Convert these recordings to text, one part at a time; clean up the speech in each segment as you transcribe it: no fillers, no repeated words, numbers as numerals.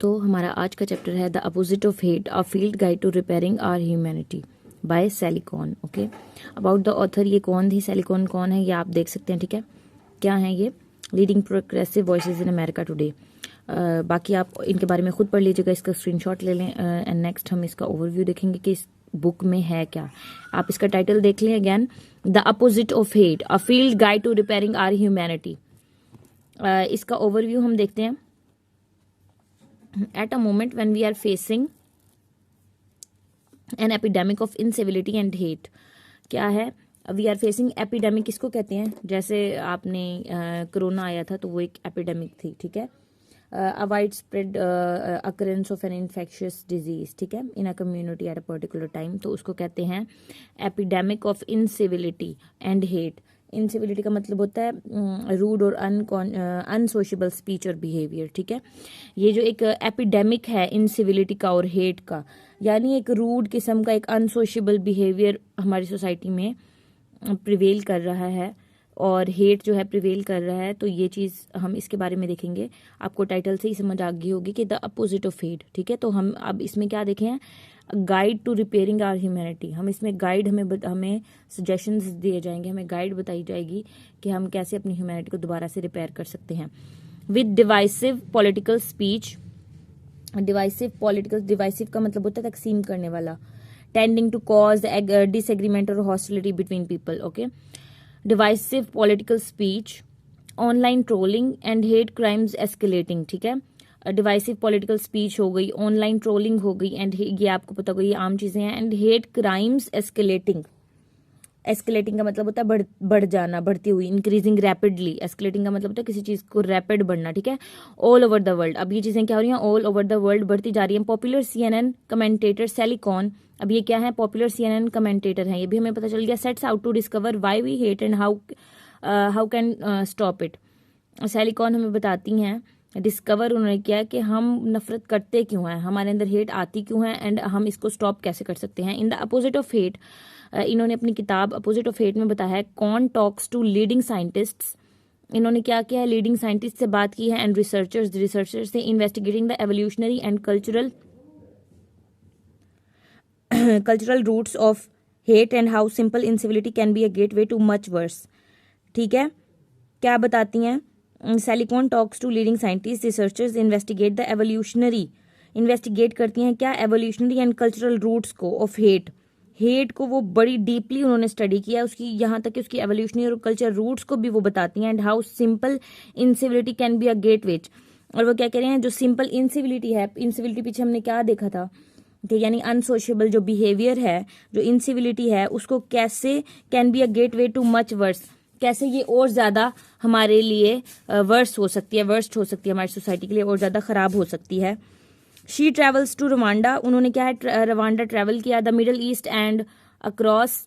तो हमारा आज का चैप्टर है the opposite of hate, a field guide to repairing our humanity by Sally Kohn. Okay, about the author, ये कौन थी, सैली कॉर्न कौन है, ये आप देख सकते हैं। ठीक है, क्या है ये? Leading progressive voices in America today. बाकी आप इनके बारे में खुद पढ़ लीजिएगा, इसका स्क्रीनशॉट ले लें। एंड नेक्स्ट हम इसका ओवरव्यू देखेंगे कि इस बुक में है क्या। आप इसका टाइटल देख लें again, the opposite of hate, a field guide to repairing our humanity. इसका ओवरव्यू हम देखते हैं। At a moment when we are facing an epidemic of incivility and hate, क्या है? वी आर फेसिंग एपिडेमिक किसको कहते हैं? जैसे आपने कोरोना आया था तो वो एक एपिडेमिक थी। ठीक है, a widespread occurrence of an infectious disease. ठीक है, in a community at a particular time, तो उसको कहते हैं epidemic of incivility and hate. Incivility का मतलब होता है रूड और अनसोशेबल स्पीच और बिहेवियर। ठीक है, ये जो एक एपिडेमिक है इनसिविलिटी का और हेट का, यानी एक रूड किस्म का एक अनसोशेबल बिहेवियर हमारी सोसाइटी में प्रिवेल कर रहा है और हेट जो है प्रिवेल कर रहा है। तो ये चीज़ हम इसके बारे में देखेंगे। आपको टाइटल से ही समझ आ गई होगी कि द अपोजिट ऑफ हेट। ठीक है, तो हम अब इसमें क्या देखें हैं? Guide to repairing our humanity. हम इसमें गाइड, हमें सजेशंस दिए जाएंगे, हमें गाइड बताई जाएगी कि हम कैसे अपनी ह्यूमैनिटी को दोबारा से रिपेयर कर सकते हैं। With divisive political speech, divisive का मतलब होता है तकसीम करने वाला। टेंडिंग टू कॉज डिसएग्रीमेंट और hostility between people. Okay, divisive political speech, online trolling and hate crimes escalating. ठीक है, डिवाइसिव पॉलिटिकल स्पीच हो गई, ऑनलाइन ट्रोलिंग हो गई, एंड ये आपको पता होगा ये आम चीजें हैं। And hate crimes escalating. Escalating का मतलब होता है बढ़ जाना, बढ़ती हुई, इंक्रीजिंग रैपिडली। एस्केलेटिंग का मतलब होता है किसी चीज को रैपिड बढ़ना। ठीक है, ऑल ओवर द वर्ल्ड। अब ये चीजें क्या हो रही हैं? ऑल ओवर द वर्ल्ड बढ़ती जा रही है। पॉपुलर CNN कमेंटेटर सैली कॉर्न, अब ये क्या है? पॉपुलर CNN कमेंटेटर हैं, ये भी हमें पता चल गया। Sets out to discover why we hate and how can stop it. Sally Kohn हमें बताती हैं, डिस्कवर उन्होंने किया कि हम नफरत करते क्यों हैं, हमारे अंदर हेट आती क्यों है, एंड हम इसको स्टॉप कैसे कर सकते हैं। In the opposite of hate, इन्होंने अपनी किताब अपोजिट ऑफ हेट में बताया है Kohn talks to leading scientists. इन्होंने क्या किया है? लीडिंग साइंटिस्ट से बात की है, एंड रिसर्चर्स से, investigating the evolutionary and cultural roots of hate and how simple incivility can be a gateway to much worse. ठीक है, क्या बताती हैं? Sally Kohn talks to leading scientist, researchers investigate the evolutionary, investigate करती हैं क्या? Evolutionary and cultural roots को of hate. Hate को वो बड़ी डीपली उन्होंने स्टडी किया, उसकी यहाँ तक कि उसकी एवोल्यूशनरी और कल्चरल रूट्स को भी वो बताती हैं। And how simple incivility can be a gateway. और वो क्या कह रहे हैं? जो सिंपल इनसिविलिटी है, इनसिविलिटी पीछे हमने क्या देखा था कि यानी अनसोशेबल जो बिहेवियर है, जो इनसिविलिटी है, उसको कैसे can be a gateway to much verse, कैसे ये और ज्यादा हमारे लिए वर्स्ट हो सकती है, हमारी सोसाइटी के लिए और ज्यादा खराब हो सकती है। शी ट्रेवल्स टू रवांडा, उन्होंने क्या है? रवांडा ट्रेवल किया। The middle east and across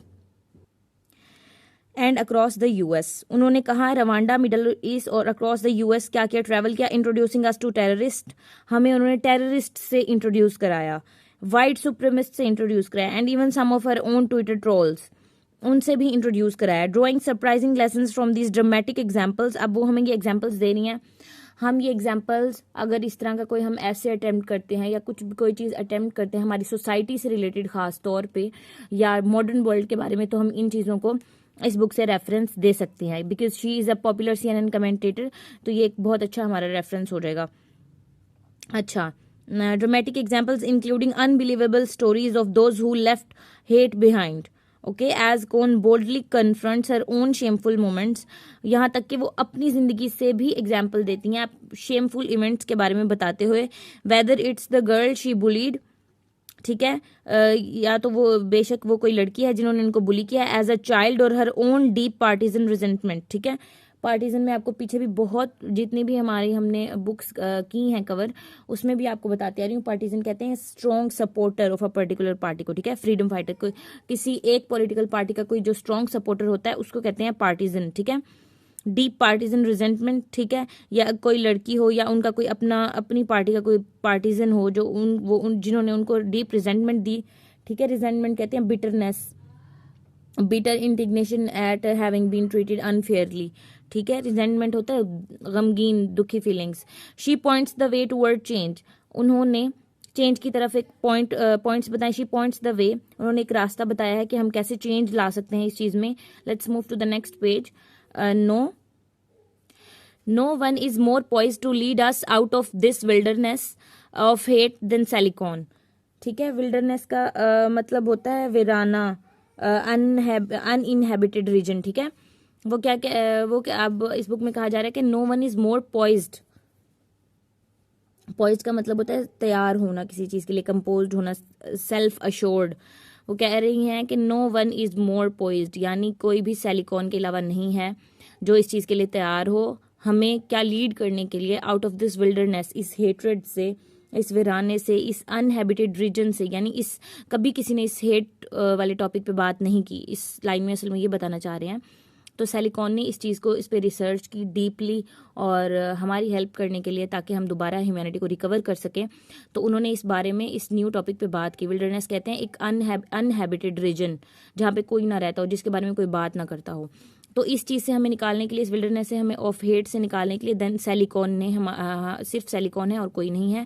the US। उन्होंने कहा रवांडा, मिडल ईस्ट और अक्रॉस द US क्या किया? ट्रेवल किया। इंट्रोड्यूसिंग अस टू टेररिस्ट, हमें उन्होंने टेररिस्ट से इंट्रोड्यूस कराया, वाइट सुप्रीमिस्ट से इंट्रोड्यूस कराया, and even some of her own Twitter trolls, उनसे भी इंट्रोड्यूस कराया। Drawing surprising lessons from these dramatic examples. अब वो हमें ये एग्जाम्पल्स दे रही हैं। हम ये एग्जाम्पल्स अगर इस तरह का कोई हम ऐसे अटेम्प्ट करते हैं या कोई चीज़ अटेम्प्ट करते हैं हमारी सोसाइटी से रिलेटेड खास तौर पे या मॉडर्न वर्ल्ड के बारे में, तो हम इन चीज़ों को इस बुक से रेफरेंस दे सकते हैं। Because she is a popular CNN commentator, तो ये एक बहुत अच्छा हमारा रेफरेंस हो जाएगा। अच्छा, dramatic examples including unbelievable stories of those who left hate behind. Okay, as Kohn boldly confronts her own shameful moments, यहाँ तक कि वो अपनी जिंदगी से भी एग्जाम्पल देती हैं शेमफुल इवेंट्स के बारे में बताते हुए। Whether it's the girl she bullied, ठीक है, या तो वो बेशक वो कोई लड़की है जिन्होंने इनको बुली किया एज अ चाइल्ड, और her own deep partisan resentment. ठीक है, पार्टीजन में आपको पीछे भी बहुत जितनी भी हमारी हमने बुक्स की हैं कवर, उसमें भी आपको बताते आ रही हूँ। पार्टीजन कहते हैं strong supporter of a particular party को। ठीक है, फ्रीडम फाइटर को, किसी एक पॉलिटिकल पार्टी का कोई जो स्ट्रॉन्ग सपोर्टर होता है उसको कहते हैं पार्टीजन। ठीक है, डीप पार्टीजन रिजेंटमेंट। ठीक है, या कोई लड़की हो या उनका कोई अपनी पार्टी का कोई पार्टीजन हो जो जिन्होंने उनको डीप रिजेंटमेंट दी। ठीक है, रिजेंटमेंट कहते हैं bitterness, bitter indignation at having been treated unfairly. ठीक है, रिजेंटमेंट होता है गमगीन, दुखी feelings. She points the way toward change, उन्होंने चेंज की तरफ एक पॉइंट्स बताए, शी पॉइंट्स द वे, उन्होंने एक रास्ता बताया है कि हम कैसे चेंज ला सकते हैं इस चीज में। Let's move to the next page. No one is more poised to lead us out of this wilderness of hate than Sally Kohn. ठीक है, विल्डरनेस का मतलब होता है वीराना, अनइनहेबिटेड रीजन। ठीक है, वो क्या अब इस बुक में कहा जा रहा है कि no one is more poised. Poised का मतलब होता है तैयार होना किसी चीज के लिए, कंपोज्ड होना, सेल्फ अश्योर्ड। वो कह रही हैं कि no one is more poised, यानी कोई भी सैलिकॉन के अलावा नहीं है जो इस चीज के लिए तैयार हो हमें क्या लीड करने के लिए आउट ऑफ दिस विल्डरनेस, इस हेट्रेड से, इस वीराने से, इस अनहैबिटेड रीजन से। यानी इस कभी किसी ने इस हेट वाले टॉपिक पे बात नहीं की इस लाइन में, असल में ये बताना चाह रहे हैं। तो सैलिकॉन ने इस चीज़ को, इस पे रिसर्च की डीपली और हमारी हेल्प करने के लिए, ताकि हम दोबारा ह्यूमैनिटी को रिकवर कर सकें। तो उन्होंने इस बारे में, इस न्यू टॉपिक पे बात की। विल्डरनेस कहते हैं एक अनहैबिटेड रीजन, जहाँ पे कोई ना रहता हो, जिसके बारे में कोई बात ना करता हो। तो इस चीज़ से हमें निकालने के लिए, इस विल्डरनेस से हमें ऑफ हेट से निकालने के लिए देन सैलिकॉन ने सिर्फ सैलिकॉन है और कोई नहीं है।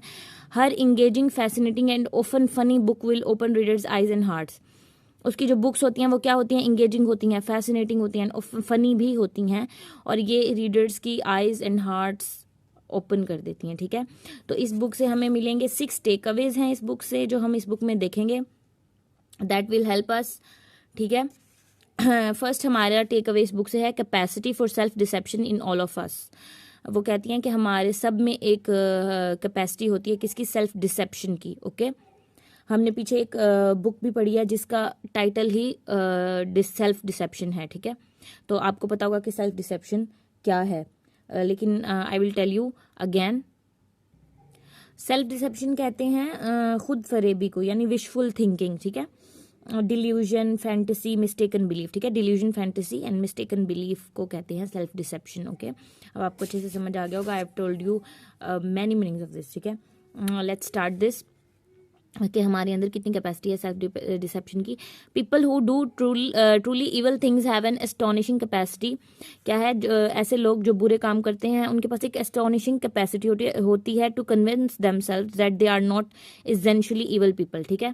Her engaging, fascinating and often funny book will open readers' eyes and hearts. उसकी जो बुक्स होती हैं वो क्या होती हैं, इंगेजिंग होती हैं, फैसिनेटिंग होती हैं, फनी भी होती हैं, और ये रीडर्स की आइज एंड हार्ट्स ओपन कर देती हैं। ठीक है, तो इस बुक से हमें मिलेंगे 6 टेकअवेज हैं इस बुक से, जो हम इस बुक में देखेंगे, दैट विल हेल्प अस। ठीक है, फर्स्ट हमारा टेक अवे इस बुक से है capacity for self deception in all of us. वो कहती हैं कि हमारे सब में एक कैपेसिटी होती है, किसकी, सेल्फ डिसेप्शन की। ओके, हमने पीछे एक बुक भी पढ़ी है जिसका टाइटल ही सेल्फ डिसेप्शन है। ठीक है, तो आपको पता होगा कि सेल्फ डिसेप्शन क्या है, लेकिन I will tell you again. Self deception कहते हैं खुद फरेबी को, यानी विशफुल थिंकिंग। ठीक है, डिल्यूजन, फैंटेसी, मिस्टेकन बिलीफ। ठीक है, delusion, fantasy and mistaken belief को कहते हैं सेल्फ डिसेप्शन। ओके, अब आपको अच्छे से समझ आ गया होगा। I have told you many meanings of this. ठीक है, लेट्स स्टार्ट दिस कि हमारे अंदर कितनी कैपेसिटी है सेल्फ डिसेप्शन की। People who do truly evil things have an astonishing capacity. क्या है, ऐसे लोग जो बुरे काम करते हैं उनके पास एक एस्टोनिशिंग कैपेसिटी होती है to convince themselves that they are not essentially evil people. ठीक है,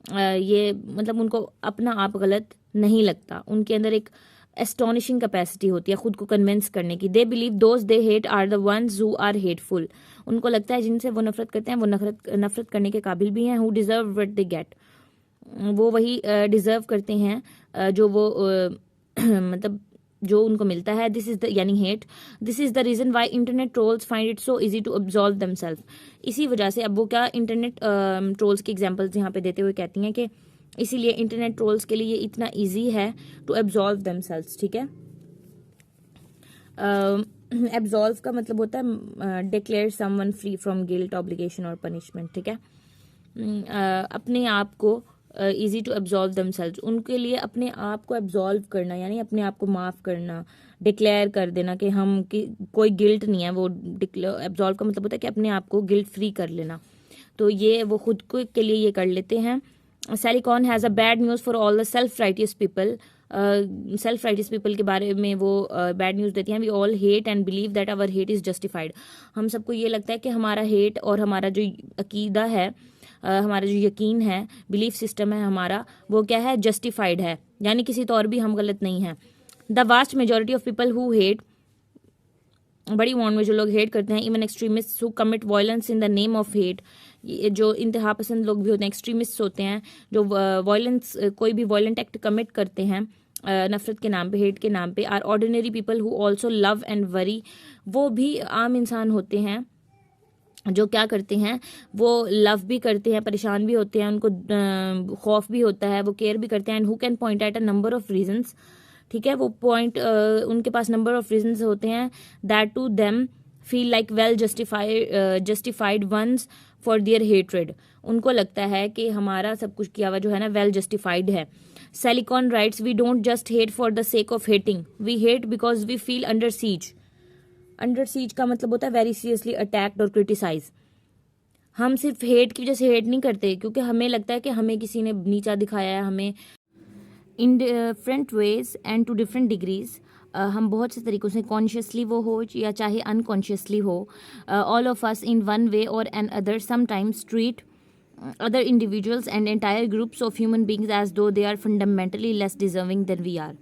ये मतलब उनको अपना आप गलत नहीं लगता, उनके अंदर एक एस्टोनिशिंग कैपेसिटी होती है खुद को कन्विंस करने की। They believe those they hate are the ones who are hateful. उनको लगता है जिनसे वो नफरत करते हैं वो नफरत करने के काबिल भी हैं। Who deserve what they get, वो वही डिजर्व करते हैं जो वो मतलब जो उनको मिलता है। दिस इज द, यानी hate, this is the reason why internet trolls find it so easy to absolve themself. इसी वजह से अब वो क्या, इंटरनेट ट्रोल्स की एग्जांपल्स यहाँ पे देते हुए कहती हैं कि इसीलिए इंटरनेट ट्रोल्स के लिए इतना इजी है टू एब्सॉल्व दमसेल्व्स। ठीक है, एब्सॉल्व का मतलब होता है declare someone free from guilt, obligation और पनिशमेंट। ठीक है, अपने आप को इजी टू एब्सॉल्व दमसेल्व्स, उनके लिए अपने आप को एब्सॉल्व करना, यानी अपने आप को माफ करना, डिक्लेयर कर देना कि हम कोई गिल्ट नहीं है। वो एब्सॉल्व का मतलब होता है कि अपने आप को गिल्ट फ्री कर लेना। तो ये वो खुद को के लिए ये कर लेते हैं। Sally Kohn has a bad news for all the self righteous people. Self righteous people के बारे में वो बैड न्यूज़ देती हैं। We all hate and believe that our hate is justified. हम सबको ये लगता है कि हमारा हेट और हमारा जो अकीदा है, हमारा जो यकीन है, बिलीफ सिस्टम है हमारा, वो क्या है, जस्टिफाइड है, यानी किसी तौर भी हम गलत नहीं हैं। The vast majority of people who hate, बड़ी अमाउंट में जो लोग हेट करते हैं, even extremist who commit violence in the name of hate, जो इंतहा पसंद लोग भी होते हैं, एक्सट्रीमिस्ट होते हैं, जो वायलेंस, कोई भी वायलेंट एक्ट कमिट करते हैं नफरत के नाम पे, हेट के नाम पे, are ordinary people who also love and worry. वो भी आम इंसान होते हैं जो क्या करते हैं, वो लव भी करते हैं, परेशान भी होते हैं, उनको खौफ भी होता है, वो केयर भी करते हैं। And who can point at a number of reasons. ठीक है, वो पॉइंट उनके पास नंबर ऑफ रीजंस होते हैं that to them feel like well justified ones for their hatred. उनको लगता है कि हमारा सब कुछ किया हुआ जो है ना वेल जस्टिफाइड है। Sally Kohn writes, we don't just hate for the sake of hating, we hate because we feel under siege. Under siege का मतलब होता है वेरी सीरियसली अटैक्ड और क्रिटिसाइज। हम सिर्फ हेट की वजह से हेट नहीं करते, क्योंकि हमें लगता है कि हमें किसी ने नीचा दिखाया है, हमें in different ways and to different degrees हम बहुत से तरीक़ों से, कॉन्शियसली वो हो या चाहे अनकॉन्शियसली हो, all of us in one way or another sometimes treat other individuals and entire groups of human beings as though they are fundamentally less deserving than we are.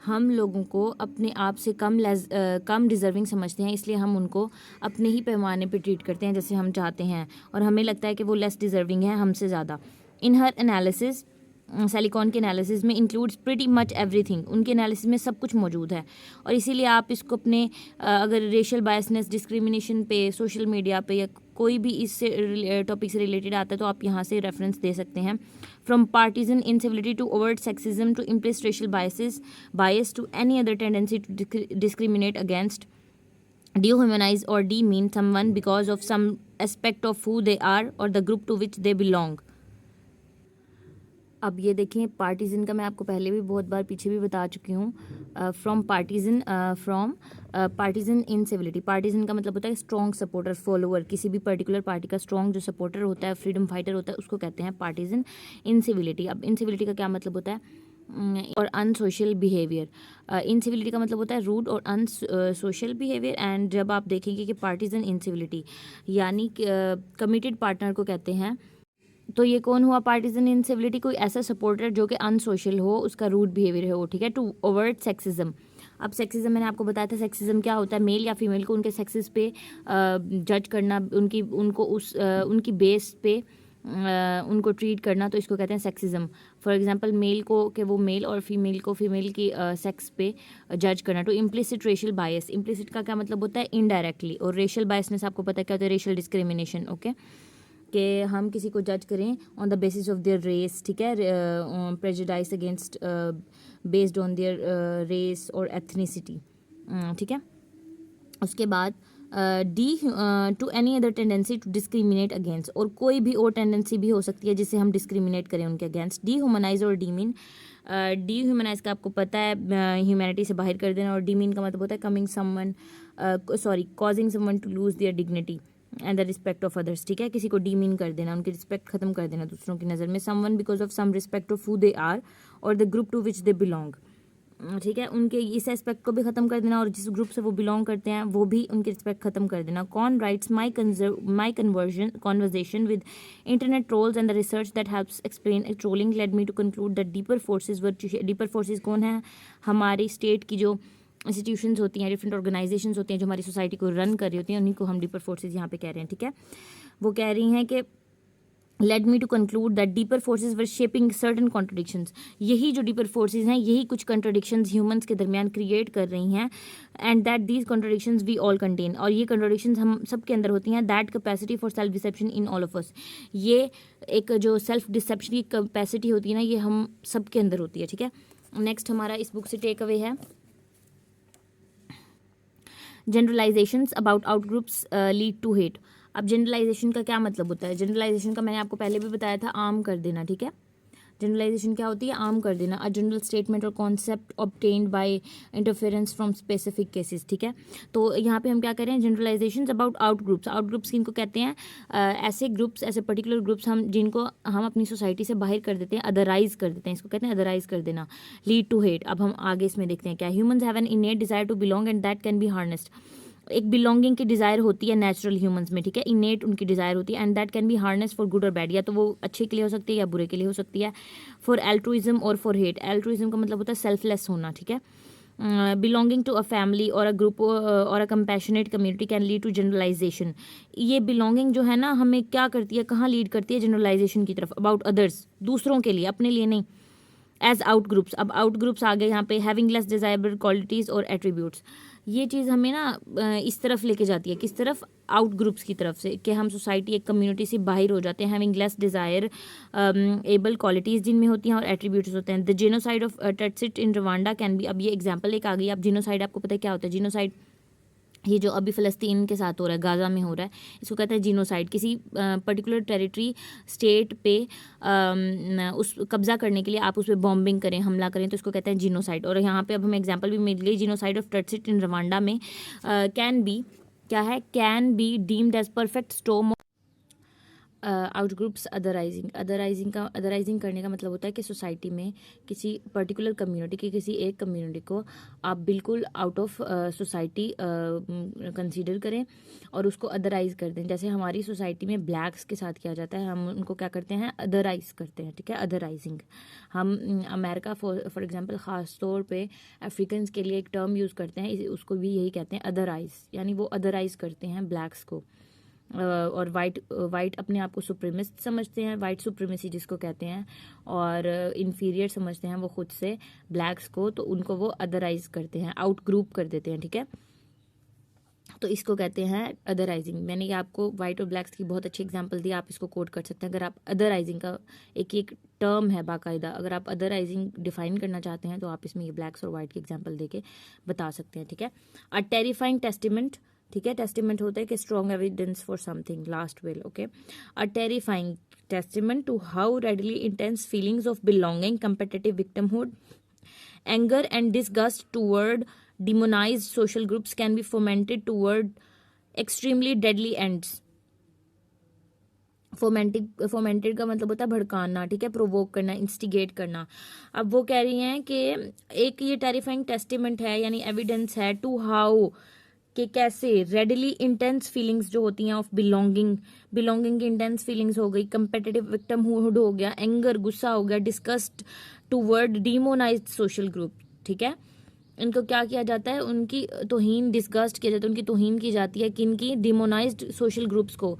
हम लोगों को अपने आप से कम डिज़र्विंग समझते हैं, इसलिए हम उनको अपने ही पैमाने पे ट्रीट करते हैं जैसे हम चाहते हैं, और हमें लगता है कि वो लेस डिज़र्विंग है हमसे ज़्यादा. इन हर एनालिसिस, सेलिकॉन के एनालिसिस में इंक्लूड्स प्रीटी मच एवरीथिंग. उनके एनालिसिस में सब कुछ मौजूद है, और इसीलिए आप इसको अपने अगर रेशियल बायसनेस, डिस्क्रिमिनेशन पे, सोशल मीडिया पे या कोई भी इससे टॉपिक से रिलेटेड आता है तो आप यहाँ से रेफरेंस दे सकते हैं. From partisan incivility to overt sexism to implicit racial bias to any other tendency to discriminate against, dehumanize or demean someone because of some aspect of who they are or the group to which they belong. अब ये देखें, पार्टीज़न का मैं आपको पहले भी बहुत बार पीछे भी बता चुकी हूँ. फ्रॉम पार्टीज़न इनसिविलिटी. पार्टीज़न का मतलब होता है स्ट्रॉन्ग सपोर्टर, फॉलोअर. किसी भी पर्टिकुलर पार्टी का स्ट्रॉन्ग जो सपोर्टर होता है, फ्रीडम फाइटर होता है, उसको कहते हैं पार्टीज़न इनसिविलिटी. अब इनसिविलिटी का क्या मतलब होता है? और अनसोशल बिहेवियर. इनसिविलिटी का मतलब होता है रूड और अनसोशल बिहेवियर. एंड जब आप देखेंगे कि पार्टीज़न इनसिविलिटी यानी कमिटेड पार्टनर को कहते हैं, तो ये कौन हुआ पार्टीजन इनसिविलिटी? कोई ऐसा सपोर्टर जो कि अनसोशल हो, उसका रूड बिहेवियर हो, ठीक है. To overt sexism. अब सेक्सिज्म मैंने आपको बताया था, सेक्सिज्म क्या होता है? मेल या फीमेल को उनके सेक्सेस पे जज करना, उनकी बेस पे उनको ट्रीट करना, तो इसको कहते हैं सेक्सिज्म. फॉर एग्जांपल मेल को कि वो मेल और फीमेल को फीमेल की सेक्स पे जज करना. To implicit racial bias. Implicit का क्या मतलब होता है? इनडायरेक्टली. और रेशियल बायसनेस आपको पता है क्या होता है? Racial discrimination. ओके, कि हम किसी को जज करें on the basis of their race, ठीक है, prejudice against based on their race और एथनिसिटी, ठीक है. उसके बाद to any other tendency to discriminate against. और कोई भी और टेंडेंसी भी हो सकती है जिससे हम डिस्क्रिमिनेट करें उनके अगेंस्ट. डीह्यूमनाइज और डीमीन. डीह्यूमनाइज का आपको पता है ह्यूमैनिटी से बाहर कर देना, और डीमीन का मतलब होता है causing someone to lose their dignity and the respect of others, ठीक है. किसी को डीमीन कर देना, उनकी रिस्पेक्ट खत्म कर देना दूसरों की नज़र में. Someone because of some respect of who they are or the group to which they belong, ठीक है. उनके इस एस्पेक्ट को भी ख़त्म कर देना, और जिस ग्रुप से वो बिलोंग करते हैं वो भी उनकी रिस्पेक्ट ख़त्म कर देना. Kohn writes my conversation with internet trolls and the research that helps explain trolling led me to conclude that deeper forces deeper forces कौन है? हमारी स्टेट की जो इंस्टीट्यूशंस होती हैं, डिफरेंट ऑर्गेनाइजेशंस होती हैं जो हमारी सोसाइटी को रन कर रही होती हैं, उन्हीं को हम डीपर फोर्सेज यहाँ पे कह रहे हैं, ठीक है. वो कह रही हैं कि led me to conclude that deeper forces were shaping certain contradictions. यही जो डीपर फोर्सेज हैं, यही कुछ कॉन्ट्रडिक्शंस ह्यूमंस के दरमियान क्रिएट कर रही हैं. And that these contradictions we all contain. और ये कॉन्ट्रडिक्शंस हम सब के अंदर होती हैं. That capacity for self deception in all of us. ये एक जो सेल्फ डिसेप्शन की कैपेसिटी होती है ना, ये हम सब के अंदर होती है, ठीक है. नेक्स्ट हमारा इस बुक से टेक अवे है generalisations about out groups lead to hate. अब जनरलाइजेशन का क्या मतलब होता है? जनरलाइजेशन का मैंने आपको पहले भी बताया था, आम कर देना, ठीक है. जनरलाइजेशन क्या होती है? आम कर देना. अ जनरल स्टेटमेंट और concept obtained by interference from specific cases, ठीक है. तो यहाँ पे हम क्या कर रहे हैं? Generalisation about out groups. Out groups किनको कहते हैं? ऐसे ग्रुप्स, ऐसे पर्टिकुलर ग्रुप्स जिनको हम अपनी सोसाइटी से बाहर कर देते हैं, अदराइज कर देते हैं, इसको कहते हैं अदराइज कर देना. Lead to hate. अब हम आगे इसमें देखते हैं क्या. Humans have an innate desire to belong and that can be harnessed. एक बिलोंगिंग की डिज़ायर होती है नेचुरल ह्यूमंस में, ठीक है. इनेट उनकी डिज़ायर होती है. And that can B harness for good और बैड. या तो वो अच्छे के लिए हो सकती है या बुरे के लिए हो सकती है. फॉर एल्ट्रुइज्म और फॉर हेट. एल्ट्रुइज्म का मतलब होता है सेल्फलेस होना, ठीक है. बिलोंगिंग टू अ फैमिली और अ ग्रुप और a compassionate community can lead to generalisation. ये बिलोंगिंग जो है ना, हमें क्या करती है, कहाँ लीड करती है? जनरलाइजेशन की तरफ. अबाउट अदर्स, दूसरों के लिए, अपने लिए नहीं. As out groups. अब आउट ग्रुप्स आ गए यहाँ पे. हैविंग लेस डिजायरेबल क्वालिटीज़ और एट्रीब्यूट्स. ये चीज़ हमें ना इस तरफ लेके जाती है. किस तरफ? आउट ग्रुप्स की तरफ से, कि हम सोसाइटी, एक कम्युनिटी से बाहर हो जाते हैं. Having less desirable qualities जिनमें होती हैं और एट्रीब्यूट्स होते हैं. The genocide of Tutsis in Rwanda can be. अब ये एग्जाम्पल एक आ गई. अब जेनोसाइड आपको पता है क्या होता है? जेनोसाइड ये जो अभी फ़लस्तीन के साथ हो रहा है, गाज़ा में हो रहा है, इसको कहते हैं जीनोसाइड. किसी पर्टिकुलर टेरिटरी, स्टेट पे उस कब्ज़ा करने के लिए आप उस पर बॉम्बिंग करें, हमला करें, तो इसको कहते हैं जीनोसाइड. और यहाँ पे अब हमें एग्जांपल भी मिल गई. Genocide of Tutsis in Rwanda में कैन बी क्या है? Can be deemed as perfect storm out groups otherising करने का मतलब होता है कि सोसाइटी में किसी पर्टिकुलर कम्युनिटी की किसी एक कम्युनिटी को आप बिल्कुल आउट ऑफ सोसाइटी कंसीडर करें और उसको अदराइज कर दें। जैसे हमारी सोसाइटी में ब्लैक्स के साथ किया जाता है, हम उनको क्या करते हैं, अदराइज करते हैं, ठीक है, अदराइजिंग। हम अमेरिका फॉर एग्जांपल ख़ास तौर पे अफ्रीकन्स के लिए एक टर्म यूज़ करते हैं, उसको भी यही कहते हैं अदराइज, यानी वो अदराइज करते हैं ब्लैक्स को। और वाइट अपने आप को सुप्रीमिस्ट समझते हैं, वाइट सुप्रीमेसी जिसको कहते हैं, और इन्फीरियर समझते हैं वो खुद से ब्लैक्स को, तो उनको वो अदराइज करते हैं, आउट ग्रुप कर देते हैं, ठीक है। तो इसको कहते हैं अदराइजिंग। मैंने ये आपको वाइट और ब्लैक्स की बहुत अच्छी एग्जांपल दी, आप इसको कोट कर सकते हैं। अगर आप अदराइजिंग का एक टर्म है बाकायदा, अगर आप अदराइजिंग डिफाइन करना चाहते हैं तो आप इसमें ये ब्लैक्स और वाइट की एग्जांपल देके बता सकते हैं, ठीक है। अ टेरिफाइंग टेस्टिमेंट, ठीक है, टेस्टिमेंट होता है कि strong evidence for something, last will, okay. A terrifying testament to how readily intense feelings of belonging, competitive victimhood, anger and disgust toward demonized social groups can be fomented toward extremely deadly ends. फोमेंटेड का मतलब होता है भड़काना, ठीक है, provoke करना, instigate करना। अब वो कह रही हैं कि एक ये टेरिफाइंग टेस्टिमेंट है, यानी एविडेंस है, टू हाउ, कि कैसे रेडली इंटेंस फीलिंग्स जो होती हैं ऑफ बिलोंगिंग की इंटेंस फीलिंग्स हो गई, कंपेटिटिव विक्टिमहुड हो गया, एंगर गुस्सा हो गया, डिस्गस्ट टूवर्ड डिमोनाइज्ड सोशल ग्रुप, ठीक है। इनको क्या किया जाता है, उनकी तौहीन, डिस्गस्ट किया जाता है, उनकी तौहीन की जाती है, किनकी, डिमोनाइज्ड सोशल ग्रुप्स को,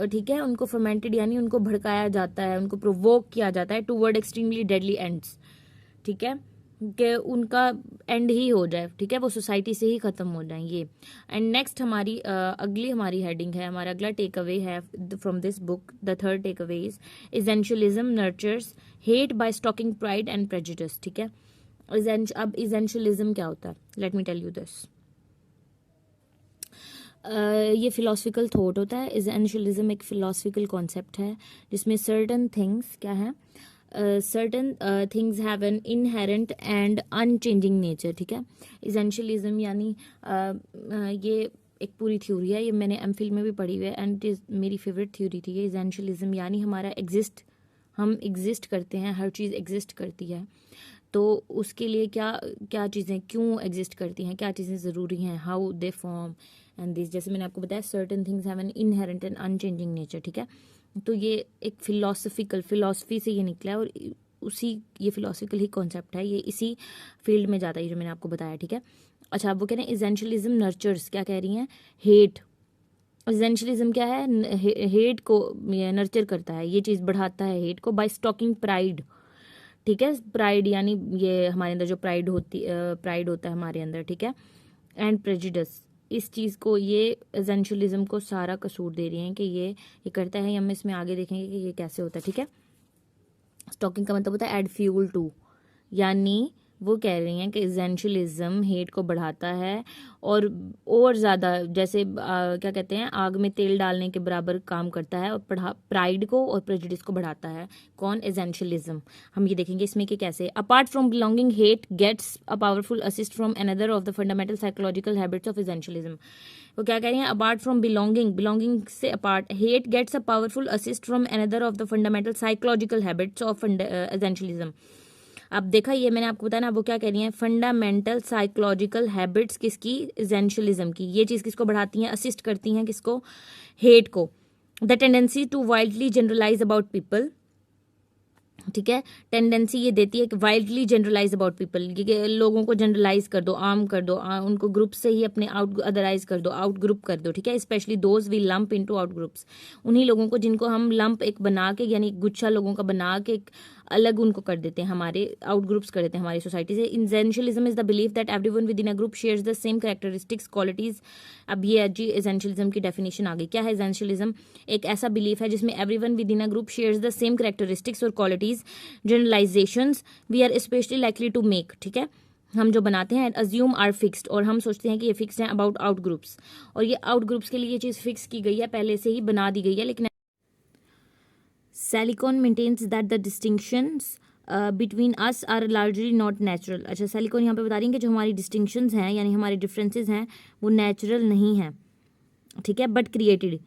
ठीक है, उनको फर्मेंटेड यानी उनको भड़काया जाता है, उनको प्रोवोक किया जाता है टूवर्ड एक्सट्रीमली डेडली एंड्स, ठीक है, कि उनका एंड ही हो जाए, ठीक है, वो सोसाइटी से ही खत्म हो जाए ये। एंड नेक्स्ट हमारी अगली हमारी हेडिंग है, हमारा अगला टेक अवे है from this book, the third takeaway is essentialism nurtures hate by stoking pride and prejudice, ठीक है। अब एसेंशियलिज्म क्या होता है, let me tell you this. ये फिलोसफिकल थॉट होता है। एसेंशियलिज्म एक फिलोसफिकल कॉन्सेप्ट है जिसमें सर्टन थिंग्स क्या है, certain things have an inherent and unchanging nature, ठीक है। एसेंशियलिज्म यानी ये एक पूरी थ्योरी है, ये मैंने एमफिल में भी पढ़ी हुई है एंड इट इज़ मेरी फेवरेट थ्योरी थी ये। एसेंशियलिज्म यानी हमारा हम एग्जिस्ट करते हैं, हर चीज़ एग्जिस्ट करती है, तो उसके लिए क्या क्या चीज़ें क्यों एग्जिस्ट करती हैं, क्या चीज़ें ज़रूरी हैं, how they form and this, जैसे मैंने आपको बताया certain things have an inherent and unchanging nature, ठीक है। तो ये एक फिलोसफी से ये निकला है और ये फिलोसफिकल ही कॉन्सेप्ट है, ये इसी फील्ड में जाता है जो मैंने आपको बताया, ठीक है। अच्छा, अब वो कह रहे हैं एसेंशियलिज्म नर्चर्स, क्या कह रही हैं, हेट। एसेंशियलिज्म क्या है, हेट को नर्चर करता है, ये चीज़ बढ़ाता है हेट को, बाय स्टॉकिंग प्राइड, ठीक है। प्राइड यानी ये हमारे अंदर जो प्राइड होता है हमारे अंदर, ठीक है, एंड प्रेजुडिस, इस चीज़ को ये एसेंशियलिज्म को सारा कसूर दे रही हैं कि ये करता है। हम इसमें आगे देखेंगे कि ये कैसे होता है, ठीक है। स्टॉकिंग का मतलब होता है एड फ्यूल टू, यानी वो कह रही हैं कि एसेंशियलिज्म हेट को बढ़ाता है और ज़्यादा, जैसे क्या कहते हैं, आग में तेल डालने के बराबर काम करता है और प्राइड को और प्रेजुडिस को बढ़ाता है। कौन, एसेंशियलिज्म। हम ये देखेंगे इसमें कि कैसे। Apart from belonging hate gets a powerful assist from another of the fundamental psychological habits of essentialism. वो क्या कह रही हैं, अपार्ट फ्रॉम बिलोंगिंग से apart, hate gets a powerful assist from another of the fundamental psychological habits of essentialism. अब देखा, ये मैंने आपको बताया ना, वो क्या कह रही हैं, फंडामेंटल साइकोलॉजिकल हैबिट्स किसकी, एसेंशियलिज्म की। ये चीज़ किसको बढ़ाती हैं, असिस्ट करती हैं, किसको, हेट को। The tendency to wildly generalise about people, ठीक है, टेंडेंसी ये देती है कि वाइल्डली जनरलाइज अबाउट पीपल, लोगों को जनरलाइज कर दो, आम कर दो, उनको ग्रुप से ही अपने अदराइज कर दो, आउट ग्रुप कर दो, ठीक है। Specially those we lump into out groups, उन्हीं लोगों को जिनको हम लंप एक बना के, यानी गुच्छा लोगों का बना के एक अलग उनको कर देते हैं, हमारे आउट ग्रुप्स कर देते हैं हमारी सोसाइटी से। Essentialism is the belief that everyone within a group shares the same characteristics qualities. अब ये जी एसेंशियलिज्म की डेफिनेशन आ गई। क्या है एसेंशियलिज्म, एक ऐसा बिलीफ है जिसमें everyone within a group shares the same characteristics और qualities, generalisations we are specially likely to make, ठीक है, हम जो बनाते हैं, अज्यूम आर फिक्स्ड, और हम सोचते हैं कि ये फिक्स्ड है अबाउट आउट ग्रुप्स, और ये आउट ग्रुप्स के लिए ये चीज़ फिक्स की गई है, पहले से ही बना दी गई है। लेकिन Salicon maintains that the distinctions between us are largely not natural। अच्छा, Salicon यहाँ पे बता रही हैं कि जो हमारी distinctions हैं, यानी हमारे differences हैं, वो natural नहीं हैं, ठीक है, बट क्रिएटेड,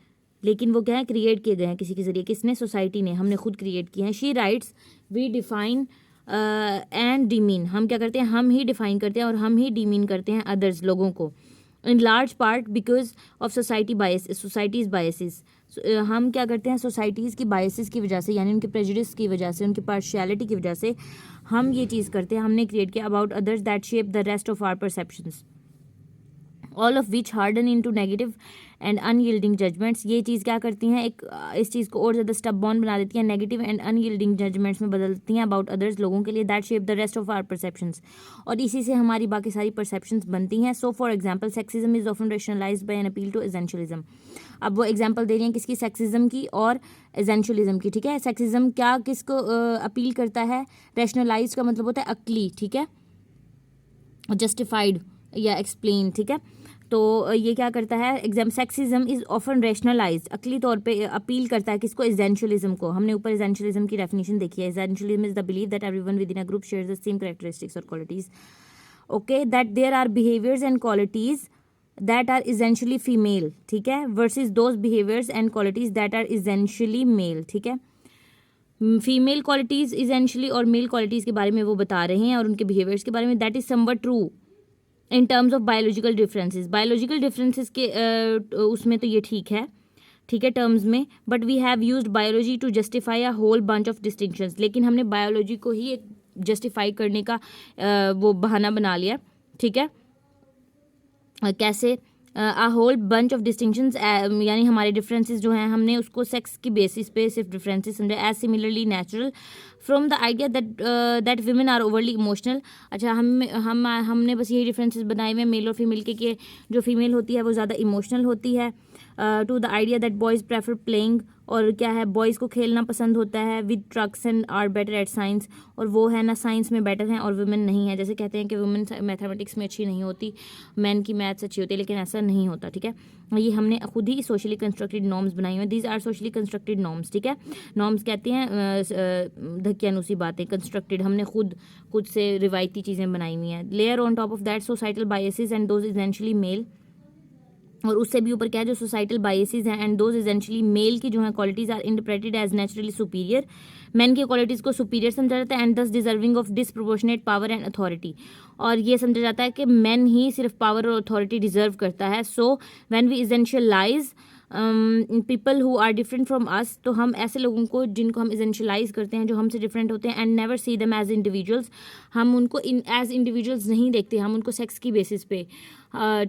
लेकिन वो क्या है, क्रिएट किए गए हैं किसी के ज़रिए। किसने? सोसाइटी ने, हमने खुद क्रिएट किए हैं। She writes we define and demean, हम क्या करते हैं, हम ही डिफाइन करते हैं और हम ही डिमीन करते हैं अदर्स, लोगों को, in large part because of society bias, societies biases. हम क्या करते हैं, सोसाइटीज़ की बायसेस की वजह से, यानी उनके प्रेजुडिस की वजह से, उनकी पार्शियलिटी की वजह से हम ये चीज़ करते हैं, हमने क्रिएट किया about others that shape the rest of our perceptions, all of which harden into negative and unyielding judgements. ये चीज़ क्या करती हैं, एक इस चीज़ को और ज़्यादा स्टबबॉर्न बना देती हैं, नेगेटिव एंड अनयील्डिंग जजमेंट्स में बदलती हैं अबाउट अदर्स, लोगों के लिए, that shape the rest of our perceptions, और इसी से हमारी बाकी सारी परसेप्शंस बनती हैं। So for example sexism is often rationalised by an appeal to essentialism. अब वो एग्जाम्पल दे रही हैं किसकी, सेक्सिज्म की और एसेंशियलिज्म की, ठीक है। सेक्सिज्म क्या किसको अपील करता है, रेशनलाइज का मतलब होता है अक्ली, ठीक है, जस्टिफाइड या एक्सप्लेन, ठीक है। तो ये क्या करता है, एग्जाम सेक्सिज्म इज ऑफन रेशनलाइज्ड, अकली तौर पे अपील करता है किसको, एसेंशियलिज्म को। हमने ऊपर एसेंशियलिज्म की डेफिनेशन देखी है। Essentialism is the belief that everyone within a group shares the same characteristics और qualities, okay, that there are behaviours and qualities that are essentially female, ठीक है, versus those behaviours and qualities that are essentially male, ठीक है। Female qualities essentially और male qualities के बारे में वो बता रहे हैं और उनके बिहेवियर्स के बारे में। That is somewhat true in terms of biological differences, biological differences के उसमें तो ये ठीक है, ठीक है, टर्म्स में, but we have used biology to justify a whole bunch of distinctions, लेकिन हमने बायोलॉजी को ही एक जस्टिफाई करने का वो बहाना बना लिया, ठीक है। कैसे, a whole bunch of distinctions, यानी हमारे डिफरेंसेस जो हैं हमने उसको सेक्स की बेसिस पे सिर्फ डिफरेंसेस समझा। As similarly natural from the idea that women are overly emotional. अच्छा, हमने बस यही डिफरेंसेस बनाए हुए हैं मेल और फीमेल के, कि जो फीमेल होती है वो ज़्यादा इमोशनल होती है। To the idea that boys prefer playing, और क्या है, बॉयज़ को खेलना पसंद होता है, with trucks and are better at science, और वो है ना साइंस में बेटर हैं और वुमेन नहीं है। जैसे कहते हैं कि वुमेन मैथमेटिक्स में अच्छी नहीं होती, मैन की मैथ्स अच्छी होती है, लेकिन ऐसा नहीं होता, ठीक है। ये हमने खुद ही सोशली कंस्ट्रक्टेड नॉर्म्स बनाई हुई हैं। These are socially constructed norms, ठीक है। नॉर्म्स कहते हैं धक्यानुसी बातें, कंस्ट्रक्टेड हमने खुद से रिवायती चीज़ें बनाई हुई हैं। Layer on top of that societal biases and those essentially male, और उससे भी ऊपर क्या है, जो सोसाइटल बायसेस हैं एंड दोज इसेंशियली मेल की जो है qualities are interpreted as naturally superior, man की क्वालिटीज़ को सुपीरियर समझा जाता है, and thus deserving of disproportionate power and authority, और ये समझा जाता है कि मैन ही सिर्फ पावर और अथॉरिटी डिजर्व करता है। So when we essentialise people who are different from us, तो हम ऐसे लोगों को जिनको हम इसेंशियलाइज करते हैं, जो हमसे डिफरेंट होते हैं, and never see them as individuals, हम उनको एज इंडिविजुअल्स नहीं देखते, हम उनको सेक्स की बेसिस पे,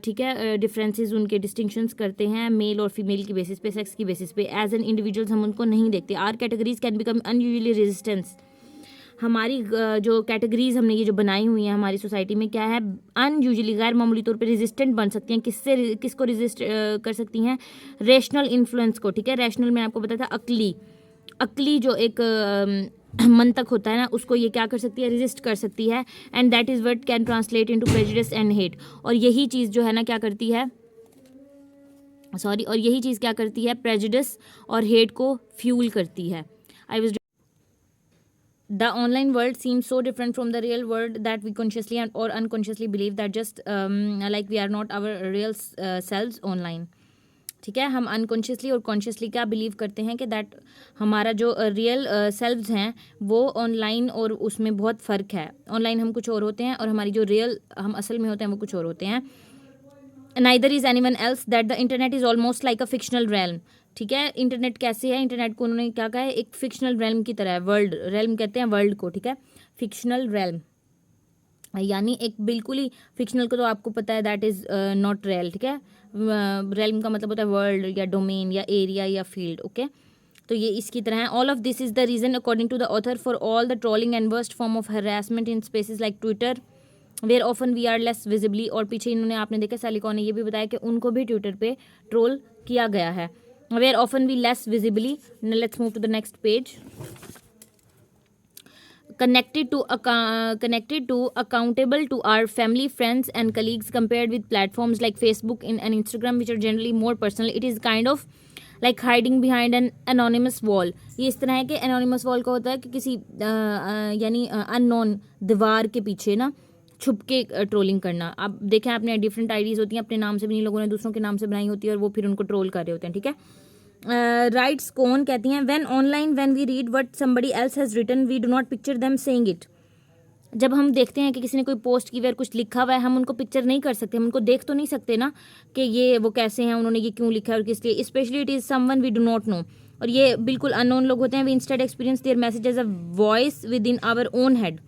ठीक है, डिफरेंसेस उनके डिस्टिंक्शंस करते हैं मेल और फीमेल की बेसिस पे, सेक्स की बेसिस पे, एज एन इंडिविजुअल्स हम उनको नहीं देखते। Are categories can become unusually resistance, हमारी जो कैटेगरीज हमने ये जो बनाई हुई हैं हमारी सोसाइटी में, क्या है, अनयूजुअली गैर मामूली तौर पे रेजिस्टेंट बन सकती हैं। किसको रेजिस्ट कर सकती हैं, रेशनल इन्फ्लुएंस को, ठीक है। रेशनल मैंने आपको बताया था, अकली जो एक मंतक होता है ना, उसको ये क्या कर सकती है, रेजिस्ट कर सकती है, and that is what can translate into prejudice and hate, और यही चीज़ जो है ना क्या करती है, और यही चीज़ क्या करती है, प्रेजुडिस और हेट को फ्यूल करती है। The online world seems so different from the real world that we consciously or unconsciously believe that just like we are not our real selves online, ठीक है। हम अनकॉन्शियसली और कॉन्शियसली क्या believe करते हैं कि दैट हमारा जो रियल सेल्व्स हैं वो ऑनलाइन और उसमें बहुत फ़र्क है। ऑनलाइन हम कुछ और होते हैं और हमारी जो रियल हम असल में होते हैं वो कुछ और होते हैं। Neither is anyone else, that the internet is almost like a fictional realm, ठीक है। इंटरनेट कैसे है, इंटरनेट को उन्होंने क्या कहा है, एक फिक्शनल रेल्म की तरह है। वर्ल्ड रेल्म कहते हैं वर्ल्ड को, ठीक है, फिक्शनल रेल्म यानी एक बिल्कुल ही फिक्शनल को तो आपको पता है दैट इज़ नॉट रियल, ठीक है। रेल्म का मतलब होता है वर्ल्ड या डोमेन या एरिया या फील्ड, ओके। तो ये इसकी तरह है। All of this is the reason according to the author for all the trolling and worst form of harassment in spaces like Twitter where often we are less visibly, और पीछे इन्होंने आपने देखा सैलिकॉन ने ये भी बताया कि उनको भी ट्विटर पे ट्रोल किया गया है। Where often we less visibly, let's move to the next page. Connected to accountable to our family, friends and colleagues compared with platforms like Facebook and Instagram which are generally more personal. It is kind of like hiding behind an anonymous wall. ये इस तरह है कि anonymous wall का होता है कि किसी यानी अननोन दीवार के पीछे ना छुप के ट्रोलिंग करना। आप देखें आपने डिफरेंट आईडीज़ होती हैं, अपने नाम से भी नहीं लोगों ने दूसरों के नाम से बनाई होती है और वो फिर उनको ट्रोल कर रहे होते हैं, ठीक है। राइट्स कौन कहती हैं, when we read what somebody else has written we do not picture them saying it. जब हम देखते हैं कि किसी ने कोई पोस्ट की हुई है, कुछ लिखा हुआ है, हम उनको पिक्चर नहीं कर सकते, हम उनको देख तो नहीं सकते ना कि ये वो कैसे हैं, उन्होंने ये क्यों लिखा है और किस लिए। Specially it is someone we do not know, और ये बिल्कुल अननोन लोग होते हैं। We instead experience their message as a voice within our own head.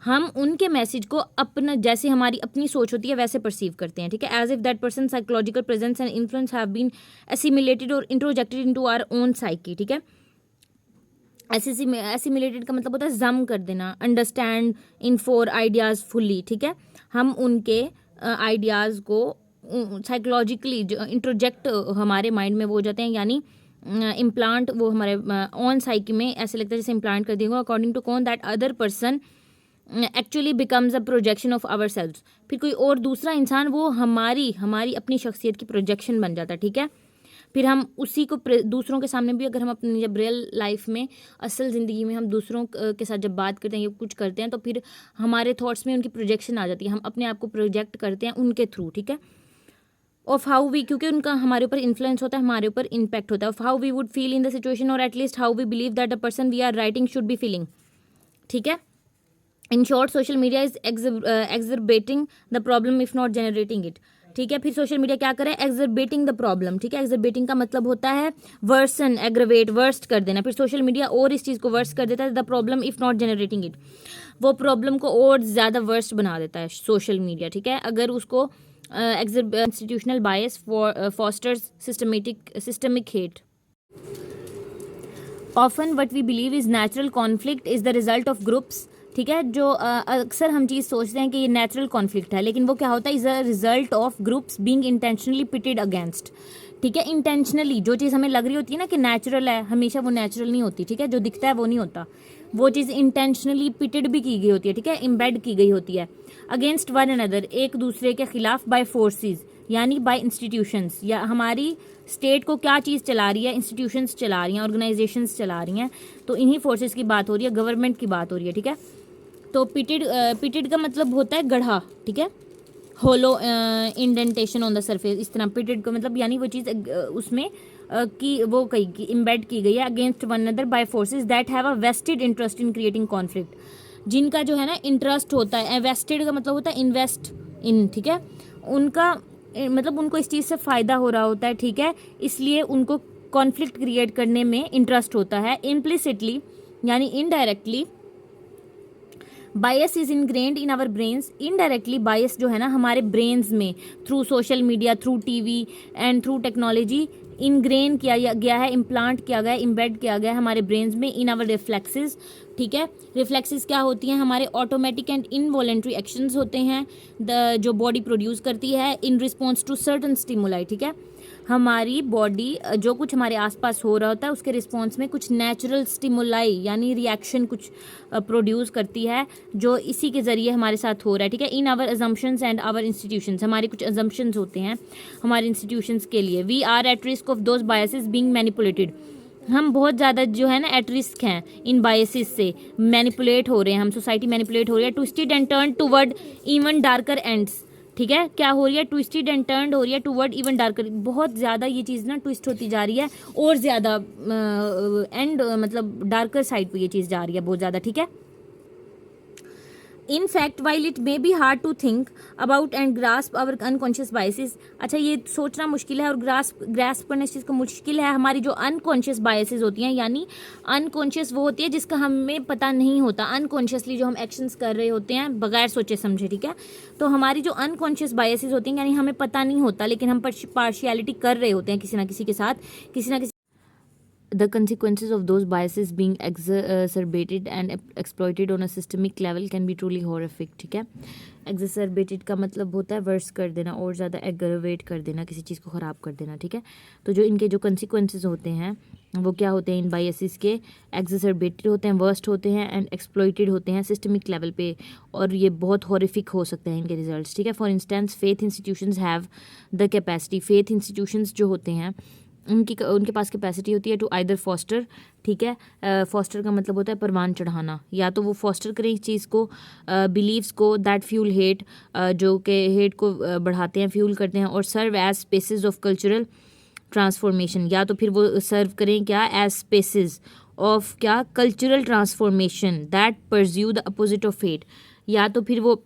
हम उनके मैसेज को अपना, जैसे हमारी अपनी सोच होती है वैसे परसीव करते हैं, ठीक है। As if that person psychological presence and influence have been assimilated और introjected into our own psyche, ठीक है। एसिमिलेटेड का मतलब होता है जम कर देना, understand in four ideas fully, ठीक है। हम उनके आइडियाज़ को साइकोलॉजिकली इंट्रोजेक्ट हमारे माइंड में वो हो जाते हैं, यानी इम्प्लांट वो हमारे ऑन साइकी में ऐसे लगता है जैसे इम्प्लांट कर दिया अकॉर्डिंग टू कौन, that other person actually becomes a projection of our selves. फिर कोई और दूसरा इंसान वो हमारी अपनी शख्सियत की प्रोजेक्शन बन जाता है, ठीक है। फिर हम उसी को दूसरों के सामने भी, अगर हम अपनी जब रियल लाइफ में असल ज़िंदगी में हम दूसरों के साथ जब बात करते हैं या कुछ करते हैं तो फिर हमारे थॉट्स में उनकी प्रोजेक्शन आ जाती है, हम अपने आप को प्रोजेक्ट करते हैं उनके थ्रू, ठीक है। ऑफ हाउ वी, क्योंकि उनका हमारे ऊपर इन्फ्लुएंस होता है, हमारे ऊपर इम्पैक्ट होता है। Of how we would feel in the situation और at least how we believe that the person we are writing should be feeling, ठीक है। In short social media is exacerbating the problem if not generating it, ठीक है। फिर social media क्या करे, एग्जर्बेटिंग the problem, ठीक है। एग्जर्बेटिंग का मतलब होता है वर्सन, एग्रवेट, वर्स्ट कर देना। फिर सोशल मीडिया और इस चीज़ को वर्स्ट कर देता है, the problem if not generating it, वो प्रॉब्लम को और ज़्यादा वर्स्ट बना देता है सोशल मीडिया, ठीक है। अगर उसको institutional bias fosters systemic hate. Often what we believe is natural conflict is the result of groups, ठीक है। जो अक्सर हम चीज़ सोचते हैं कि ये नेचुरल कॉन्फ्लिक्ट है, लेकिन वो क्या होता है, is a result of groups being intentionally pitted against, ठीक है। इंटेंशनली जो चीज़ हमें लग रही होती है ना कि नेचुरल है, हमेशा वो नेचुरल नहीं होती, ठीक है। जो दिखता है वो नहीं होता, वो चीज़ इंटेंशनली पिटेड भी की गई होती है, ठीक है, इम्बेड की गई होती है। अगेंस्ट वन अनदर, एक दूसरे के खिलाफ, बाय फोर्सेस यानी बाय इंस्टीट्यूशंस, या हमारी स्टेट को क्या चीज़ चला रही है, इंस्टीट्यूशंस चला रही हैं, ऑर्गेनाइजेशंस चला रही हैं, तो इन्हीं फोर्सेस की बात हो रही है, गवर्नमेंट की बात हो रही है, ठीक है। तो पिटेड का मतलब होता है गढ़ा, ठीक है। होलो इंडेंटेशन ऑन द सरफेस, इस तरह पिटेड का मतलब यानी वो चीज़ उसमें की वो कही इम्बेड की गई है। Against one another by forces that have a vested interest in creating conflict, जिनका जो है ना इंटरेस्ट होता है, वेस्टेड का मतलब होता है इन्वेस्ट इन, ठीक है। उनका मतलब उनको इस चीज़ से फ़ायदा हो रहा होता है, ठीक है, इसलिए उनको कॉन्फ्लिक्ट क्रिएट करने में इंटरेस्ट होता है। इम्प्लिसिटली यानी indirectly, bias is ingrained in our brains, indirectly bias जो है ना हमारे ब्रेन्स में, through social media, through TV and through technology ingrain किया गया है, इम्प्लांट किया गया है, इम्बेड किया गया है हमारे ब्रेन्स में, इन आवर रिफ्लेक्सेस, ठीक है। रिफ्लेक्सेस क्या होती हैं, हमारे ऑटोमेटिक एंड इनवॉलेंट्री एक्शंस होते हैं जो बॉडी प्रोड्यूस करती है in response to certain stimuli, ठीक है। हमारी बॉडी जो कुछ हमारे आसपास हो रहा होता है उसके रिस्पॉन्स में कुछ नेचुरल स्टिमुलाई यानी रिएक्शन कुछ प्रोड्यूस करती है, जो इसी के ज़रिए हमारे साथ हो रहा है, ठीक है। In our assumptions and our institutions, हमारे कुछ अजम्पशंस होते हैं हमारे इंस्टीट्यूशंस के लिए। We are at risk of those biases being manipulated, हम बहुत ज़्यादा जो है ना एट रिस्क हैं इन बायसेस से, मैनिपुलेट हो रहे हैं हम, सोसाइटी मैनिपुलेट हो रही है। Twisted and turn toward even darker ends, ठीक है, क्या हो रही है, ट्विस्टेड एंड टर्न हो रही है टूवर्ड इवन डार्कर, बहुत ज़्यादा ये चीज़ ना ट्विस्ट होती जा रही है और ज़्यादा एंड मतलब डार्कर साइड पे ये चीज़ जा रही है बहुत ज़्यादा, ठीक है। In fact while it may be hard to think about and grasp our unconscious biases, अच्छा ये सोचना मुश्किल है और ग्रास्प करने इस चीज़ को मुश्किल है, हमारी जो अनकॉन्शियस बायसेस होती हैं, यानी अनकॉन्शियस वो होती है जिसका हमें पता नहीं होता, अनकॉन्शियसली जो हम एक्शंस कर रहे होते हैं बगैर सोचे समझे, ठीक है। तो हमारी जो अनकॉन्शियस बायसेस होती हैं यानी हमें पता नहीं होता लेकिन हम पार्शियलिटी कर रहे होते हैं किसी ना किसी के साथ, किसी ना किसी, the consequences of those biases being exacerbated and exploited on a systemic level can be truly horrific, ठीक है। exacerbated का मतलब होता है वर्स कर देना और ज़्यादा एग्रवेट कर देना, किसी चीज़ को ख़राब कर देना, ठीक है। तो जो इनके जो consequences होते हैं वो क्या होते हैं, इन बायसेस के exacerbated होते हैं, वर्स्ट होते हैं एंड एक्सप्लॉइटेड होते हैं सिस्टमिक लेवल पे, और ये बहुत हॉरिफिक हो सकते हैं इनके रिजल्ट्स, ठीक है। For instance faith institutions have the capacity, faith institutions जो होते हैं उनके पास कैपेसिटी होती है टू आइदर फॉस्टर, ठीक है। फॉस्टर का मतलब होता है परवान चढ़ाना, या तो वो फॉस्टर करें इस चीज़ को, बिलीव्स को दैट फ्यूल हेट, जो कि हेट को बढ़ाते हैं, फ्यूल करते हैं, और serve as spaces of cultural transformation, या तो फिर वो सर्व करें क्या एज स्पेसेस ऑफ क्या cultural transformation that pursue the opposite of fate, या तो फिर वो